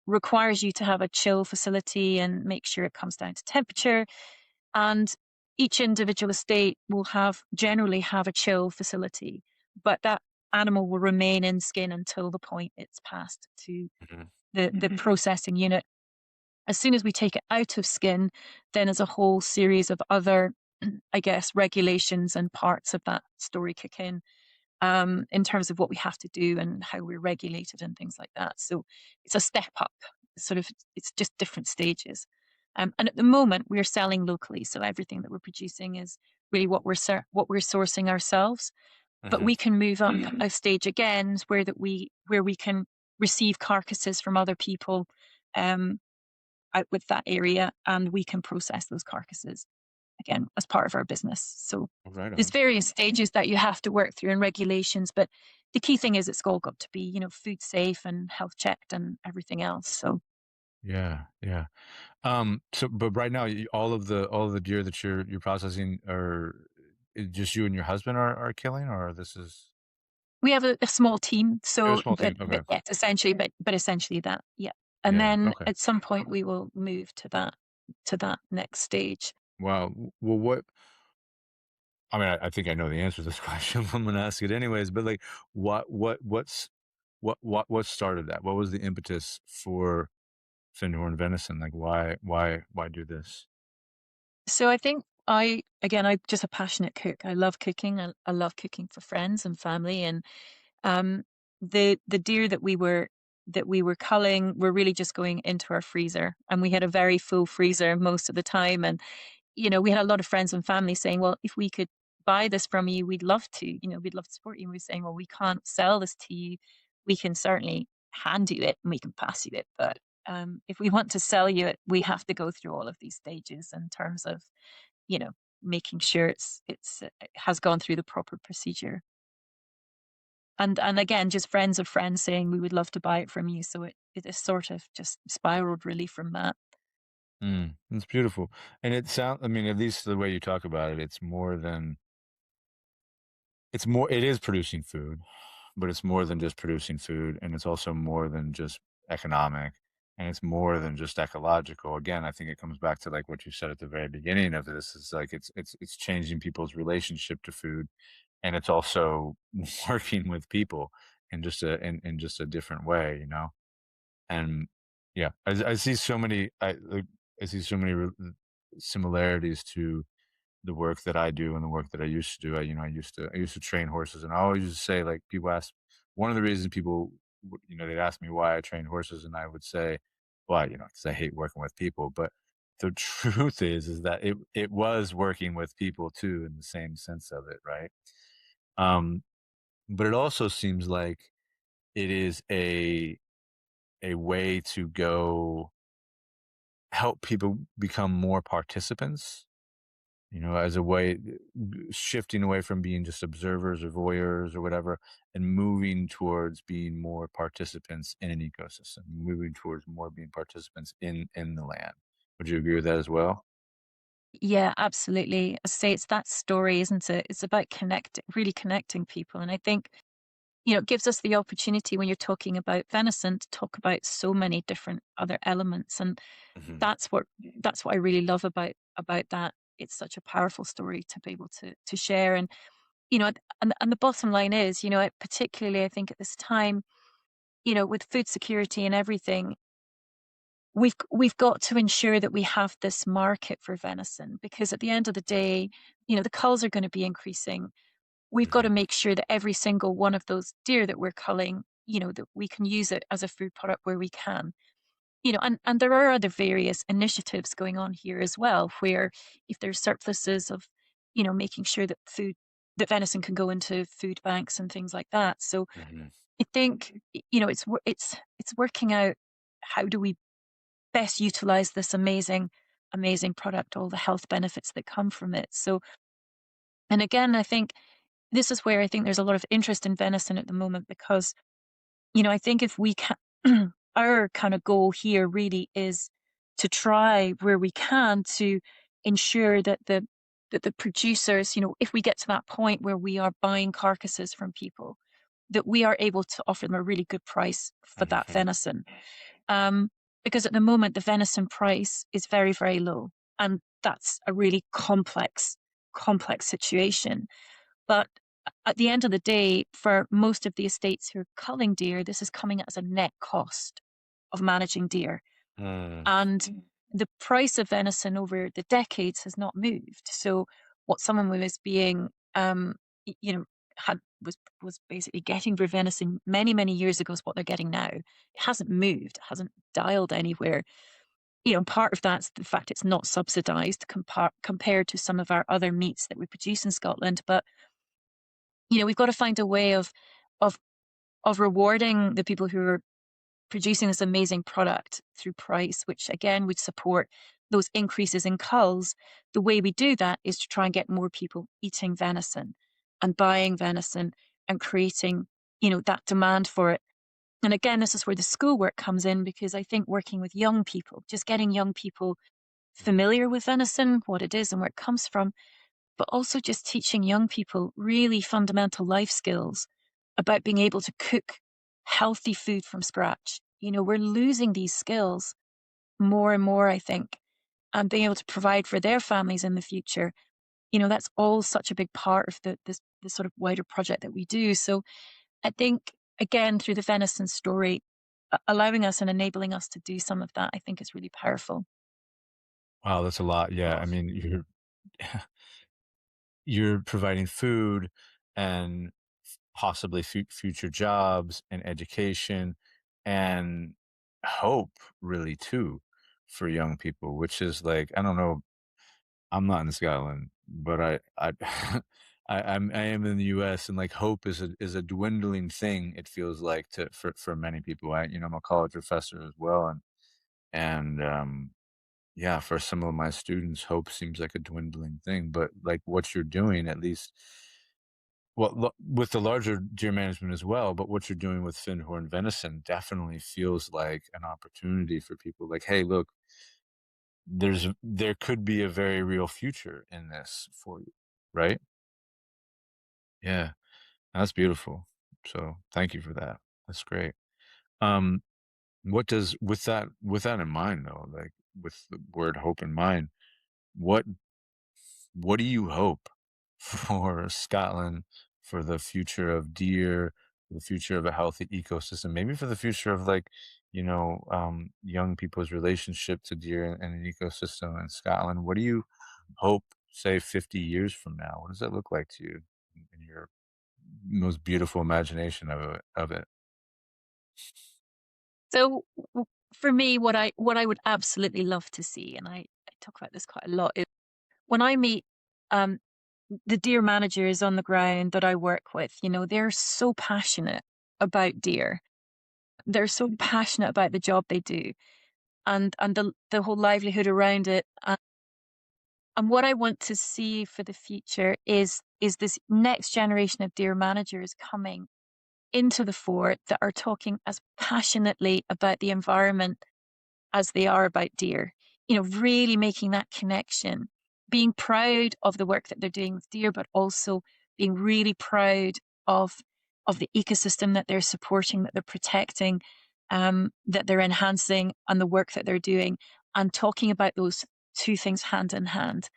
requires you to have a chill facility and make sure it comes down to temperature. And each individual estate will generally have a chill facility, but that animal will remain in skin until the point it's passed to Mhm. the processing unit. As soon as we take it out of skin, then there's a whole series of other, I guess, regulations and parts of that story kick in terms of what we have to do and how we're regulated and things like that. So it's a step up, sort of, it's just different stages. And at the moment, we're selling locally, so everything that we're producing is really what we're sourcing ourselves. But Mhm. we can move up a stage again, where we can receive carcasses from other people, um, out with that area, and we can process those carcasses again as part of our business. So Right there's on. various stages that you have to work through and regulations, but the key thing is it's all got to be, food safe and health checked and everything else. So Yeah, yeah. So, but right now, all of the deer that you're processing are just you and your husband are killing, or this is we have a small team. you have a So, small team? but Okay. yes, essentially, but essentially that, yeah. And Yeah. then Okay. at some point we will move to that next stage. Wow. Well, what? I mean, I think I know the answer to this question. I'm going to ask it anyways. But like, what's what started that? What was the impetus for Finhorn venison? Like, why do this? So I think I'm just a passionate cook. I love cooking. I love cooking for friends and family. And Um, the deer that we were culling were really just going into our freezer, and we had a very full freezer most of the time. And we had a lot of friends and family saying, "Well, if we could buy this from you, we'd love to. We'd love to support you." And we were saying, "Well, we can't sell this to you. We can certainly hand you it and we can pass you it, but if we want to sell you it, we have to go through all of these stages in terms of you know making sure it has gone through the proper procedure." And again, just friends of friends saying, "We would love to buy it from you." So it is sort of just spiraled really from that. That's beautiful. And it sounds. I mean, at least the way you talk about it, it is producing food, but it's more than just producing food, and it's also more than just economic, and it's more than just ecological. Again, I think it comes back to like what you said at the very beginning of this. Is like it's changing people's relationship to food, and it's also working with people in just a different way, you know. And yeah, I see so many I see so many similarities to the work that I do and the work that I used to do. I used to train horses, and I always used to say, like, people ask one of the reasons people, they'd ask me why I train horses, and I would say, well, because I hate working with people. But the truth is that it was working with people too, in the same sense of it, right? Um, but it also seems like it is a way to go help people become more participants, as a way shifting away from being just observers or voyeurs or whatever, and moving towards being more participants in an ecosystem, moving towards more being participants in the land. Would you agree with that as well? Yeah, absolutely. I say it's that story, isn't it? It's about really connecting people. And I think, it gives us the opportunity when you're talking about venison to talk about so many different other elements. And Hmm. that's what that's what I really love about that. It's such a powerful story to be able to share. And and the bottom line is, particularly I think at this time, with food security and everything, we've got to ensure that we have this market for venison, because at the end of the day, the culls are going to be increasing. We've got to Hmm. make sure that every single one of those deer that we're culling, that we can use it as a food product where we can. And there are other various initiatives going on here as well, where if there's surpluses of, making sure that venison can go into food banks and things like that. So Hmm. I think, it's working out, how do we best utilize this amazing product, all the health benefits that come from it. So, and again, I think this is where I think there's a lot of interest in venison at the moment, because, I think if we can, our kind of goal here really is to try where we can to ensure that the producers, if we get to that point where we are buying carcasses from people, that we are able to offer them a really good price for that Okay. venison. Um, because at the moment, the venison price is very, very low. And that's a really complex situation. But at the end of the day, for most of the estates who are culling deer, this is coming as a net cost of managing deer. Mm, And the price of venison over the decades has not moved. So what someone was being, you know, had was basically getting for venison many years ago is what they're getting now. It hasn't moved, it hasn't dialed anywhere. Part of that's the fact it's not subsidized compared to some of our other meats that we produce in Scotland. But we've got to find a way of of rewarding the people who are producing this amazing product through price, which again would support those increases in culls. The way we do that is to try and get more people eating venison and buying venison and creating, that demand for it. And again, this is where the schoolwork comes in, because I think working with young people, just getting young people familiar with venison, what it is and where it comes from, but also just teaching young people really fundamental life skills about being able to cook healthy food from scratch. We're losing these skills more and more, I think, and being able to provide for their families in the future. That's all such a big part of this sort of wider project that we do. So I think, again, through the venison story, allowing us and enabling us to do some of that, I think is really powerful. Wow, that's a lot. Yeah, I mean, you're you're providing food and possibly future jobs and education and hope, really, too, for young people, which is like, I don't know, I'm not in Scotland, but I am in the US, and like hope is a dwindling thing, it feels like, for many people. I'm a college professor as well, and yeah, for some of my students, hope seems like a dwindling thing, but, like, what you're doing, at least, well, with the larger deer management as well, but what you're doing with Finhorn venison definitely feels like an opportunity for people, like, "Hey, look, there could be a very real future in this for you," right? Yeah, that's beautiful. So, thank you for that. That's great. Um, what does with that in mind, though, like, with the word hope in mind, what What do you hope for Scotland, for the future of deer, for the future of a healthy ecosystem, maybe for the future of, like, young people's relationship to deer and an ecosystem in Scotland? What do you hope, say, 50 years from now? What does that look like to you in your most beautiful imagination of it? So for me, what I would absolutely love to see, and I talk about this quite a lot, is when I meet um, the deer managers on the ground that I work with. They're so passionate about deer. They're so passionate about the job they do, and the whole livelihood around it. And what I want to see for the future is this next generation of deer managers coming into the fore that are talking as passionately about the environment as they are about deer. Really making that connection, being proud of the work that they're doing with deer, but also being really proud of the ecosystem that they're supporting, that they're protecting, that they're enhancing, and the work that they're doing, and talking about those two things hand in hand.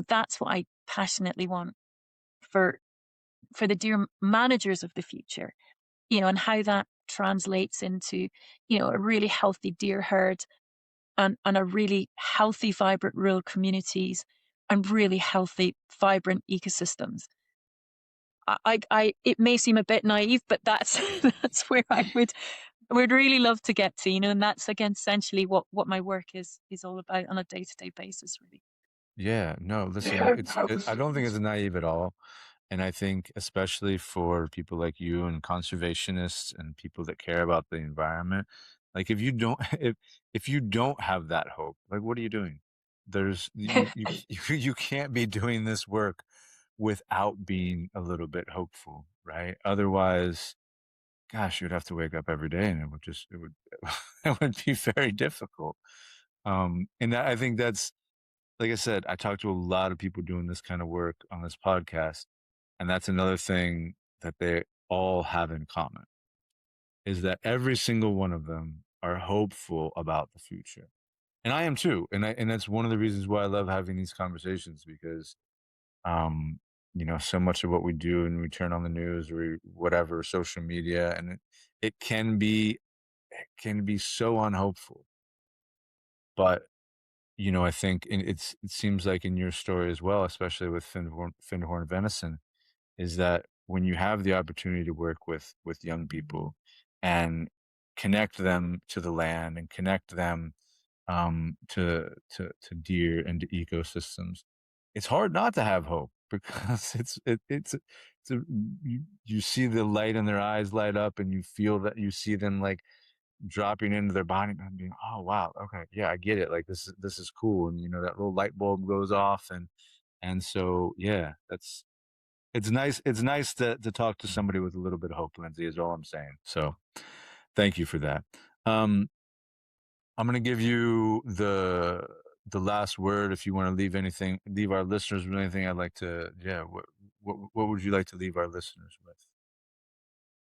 That's what I passionately want for the deer managers of the future. And how that translates into, a really healthy deer herd, and a really healthy, vibrant rural communities, and really healthy, vibrant ecosystems. It may seem a bit naive, but that's that's where I would really love to get to, and that's again essentially what my work is all about on a day-to-day basis, really. Yeah, no, listen, I don't think it's naive at all. And I think especially for people like you and conservationists and people that care about the environment, like if you don't if you don't have that hope, like what are you doing? There's you can't be doing this work without being a little bit hopeful, right? Otherwise, gosh, you'd have to wake up every day and it would it would be very difficult. I think that's, like I said, I talk to a lot of people doing this kind of work on this podcast, and that's another thing that all have in common is that every single one of them are hopeful about the future. And I am too. And that's one of the reasons why I love having these conversations because um, so much of what we do and we turn on the news or whatever, social media, and it can be so unhopeful. But I think it seems like in your story as well, especially with Finhorn Venison, is that when you have the opportunity to work with young people and connect them to the land and connect them to deer and to ecosystems, it's hard not to have hope because it's a, you see the light in their eyes light up and you feel that you see them like dropping into their body and being, oh wow, okay, yeah, I get it, like this is cool, and that little light bulb goes off, and so yeah, it's nice to talk to somebody with a little bit of hope, Lindsay, is all I'm saying. So thank you for that. um I'm gonna give you the last word. If you want to leave our listeners with anything, I'd like to, yeah, what would you like to leave our listeners with?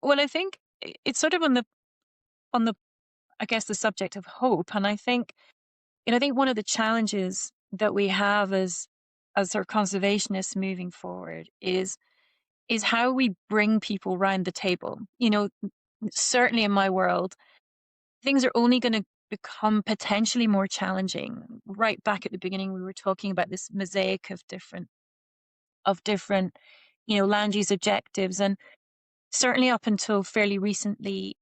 Well, I think it's sort of on the I guess the subject of hope, and I think one of the challenges that we have as sort of conservationists moving forward is how we bring people round the table. Certainly in my world, things are only going to become potentially more challenging. Right back at the beginning, we were talking about this mosaic of different, land use objectives, and certainly up until fairly recently,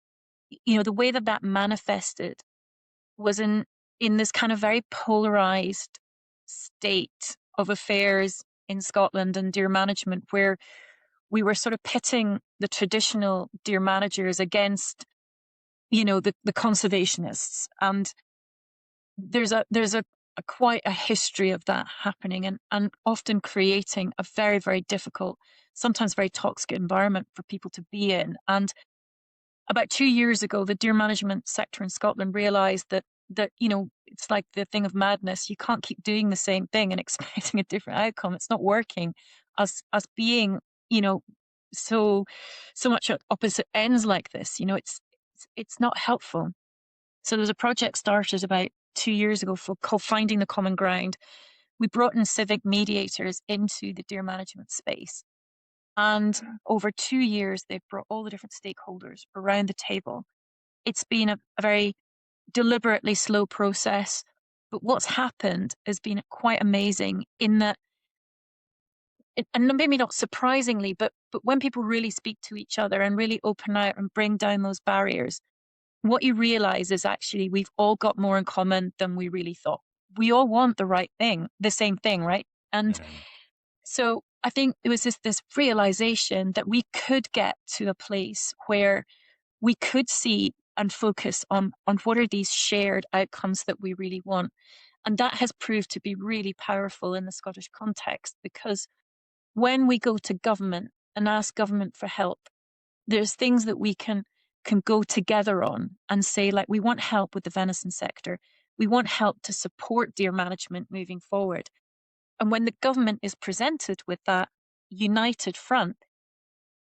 the way that that manifested was in this kind of very polarized state of affairs in Scotland and deer management, where we were sort of pitting the traditional deer managers against, the conservationists. And there's a quite a history of that happening, and often creating a very, very difficult, sometimes very toxic environment for people to be in. And about 2 years ago, the deer management sector in Scotland realised that it's like the thing of madness. You can't keep doing the same thing and expecting a different outcome. It's not working. Us being you know so so much at opposite ends like this. It's not helpful. So there's a project started about 2 years ago called Finding the Common Ground. We brought in civic mediators into the deer management space. And over 2 years, they've brought all the different stakeholders around the table. It's been a very deliberately slow process. But what's happened has been quite amazing in that, and maybe not surprisingly, but when people really speak to each other and really open out and bring down those barriers, what you realize is actually we've all got more in common than we really thought. We all want the right thing, the same thing, right? And Yeah. so I think it was just this realization that we could get to a place where we could see and focus on what are these shared outcomes that we really want. And that has proved to be really powerful in the Scottish context, because when we go to government and ask government for help, there's things that we can go together on and say, like, we want help with the venison sector. We want help to support deer management moving forward. And when the government is presented with that united front,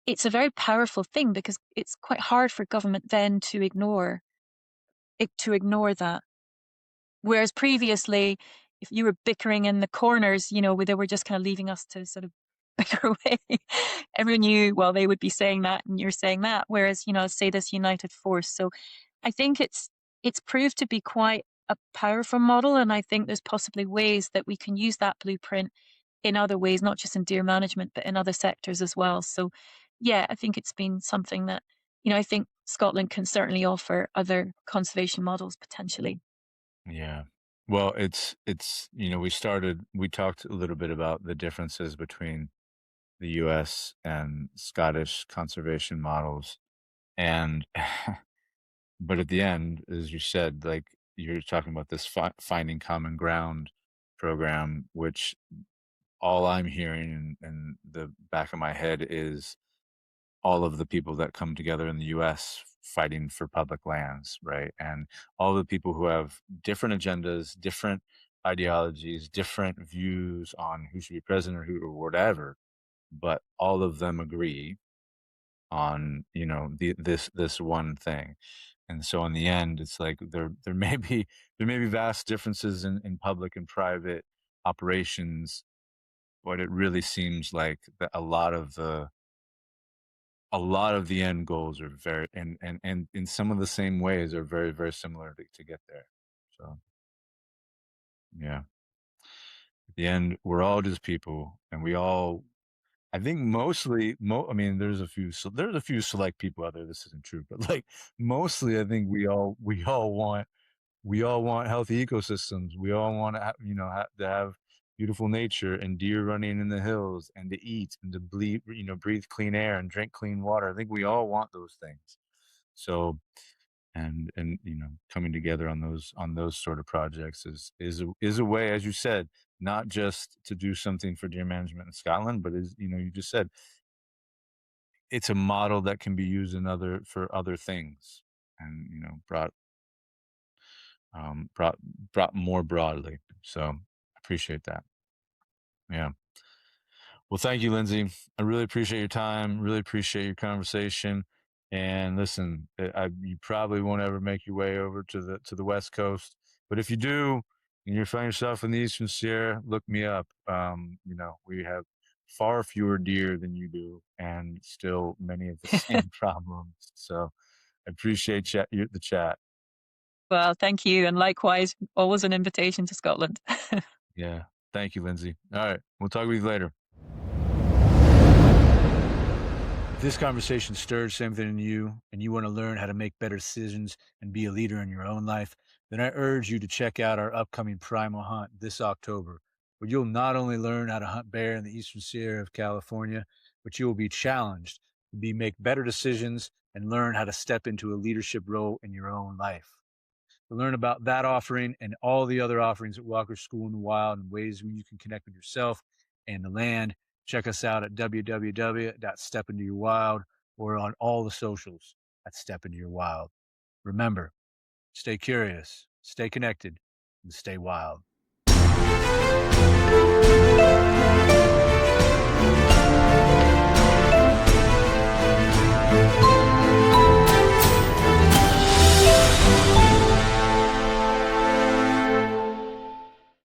it's a very powerful thing, because it's quite hard for government then to ignore that. Whereas previously, if you were bickering in the corners, where they were just kind of leaving us to sort of bicker away, everyone knew, well, they would be saying that and you're saying that. Whereas, say this united force. So I think it's proved to be quite a powerful model. And I think there's possibly ways that we can use that blueprint in other ways, not just in deer management, but in other sectors as well. So yeah, I think it's been something that, I think Scotland can certainly offer other conservation models potentially. Yeah. Well, we talked a little bit about the differences between the US and Scottish conservation models. And, but at the end, as you said, like you're talking about this finding common ground program, which all I'm hearing in the back of my head is all of the people that come together in the US fighting for public lands, right? And all the people who have different agendas, different ideologies, different views on who should be president or who or whatever, but all of them agree on, this one thing. And so in the end, it's like there may be vast differences in public and private operations, but it really seems like that a lot of the end goals are very and in some of the same ways are very, very similar to get there. So, yeah. At the end, we're all just people, and we all I think mostly I mean, there's a few select people out there this isn't true, but, like, mostly, I think we all want healthy ecosystems. We all wanna to have beautiful nature and deer running in the hills and to eat and to breathe clean air and drink clean water. I think we all want those things. So, coming together on those sort of projects is a way, as you said, not just to do something for deer management in Scotland, but you just said, it's a model that can be used for other things and, brought more broadly. So, appreciate that. Yeah. Well, thank you, Lindsay. I really appreciate your time. Really appreciate your conversation. And listen, you probably won't ever make your way over to the West Coast, but if you do, and you find yourself in the Eastern Sierra, look me up. We have far fewer deer than you do, and still many of the same problems. So, I appreciate the chat. Well, thank you, and likewise, always an invitation to Scotland. Yeah. Thank you, Lindsay. All right. We'll talk with you later. If this conversation stirred something in you and you want to learn how to make better decisions and be a leader in your own life, then I urge you to check out our upcoming Primal Hunt this October, where you'll not only learn how to hunt bear in the Eastern Sierra of California, but you will be challenged to make better decisions and learn how to step into a leadership role in your own life. To learn about that offering and all the other offerings at Walker School in the Wild and ways where you can connect with yourself and the land, check us out at www.stepintoyourwild or on all the socials at Step Into Your Wild. Remember, stay curious, stay connected, and stay wild.